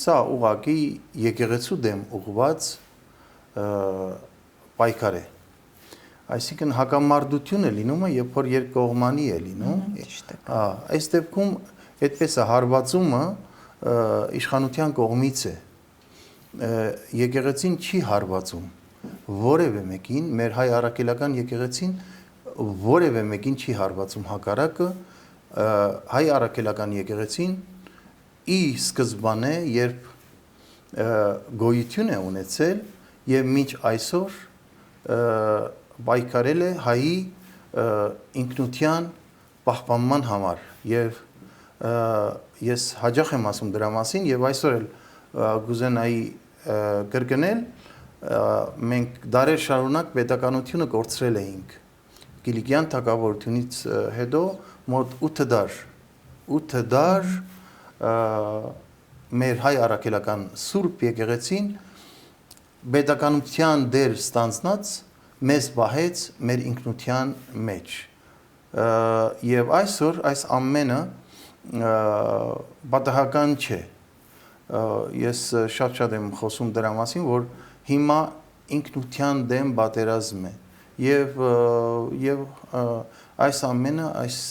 սա ուղղակի եկեղեցու դեմ ուղղված պայքար է։ Այսինքն հակամարտություն է լինում, երբ որ երկկողմանի է լինում։ Այս դեպքում այդպես է հարվածումը իշխանության կողմից է։ Եկեղեցին չի հարվածում որևէ մեկին, մեր հայ առաքելական եկեղեցին որևէ մեկին չի հարվածում, հակառակը հայ առաքելական եկեղեցին ի սկզբանե, երբ գոյություն է ունեցել եւ մինչ այսօր պայքարել է հայի ինքնության պահպանման համար եւ ես հաճախ եմ ասում դրա մասին եւ այսօր էլ գուզենայի կրկնել մենք դարեր շարունակ պետականությունը կորցրել էինք Կիլիկյան թագավորությունից հետո մոտ 8 դար մեր հայ առաքելական Սուրբ եկեղեցին պետականության դեր ստանձնած մեզ պահեց մեր ինքնության մեջ եւ այսօր այս ամենը պատահական չէ ես շատ եմ խոսում դրա մասին որ հիմա ինքնության դեմ պատերազմ է եւ այս ամենը այս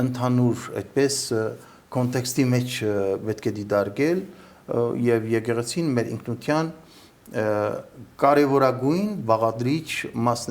ընդհանուր այդպես կոնտեքստի մեջ պետք է դիտարկել եւ եկեղեցին մեր ինքնության կարևորագույն բաղադրիչ մասն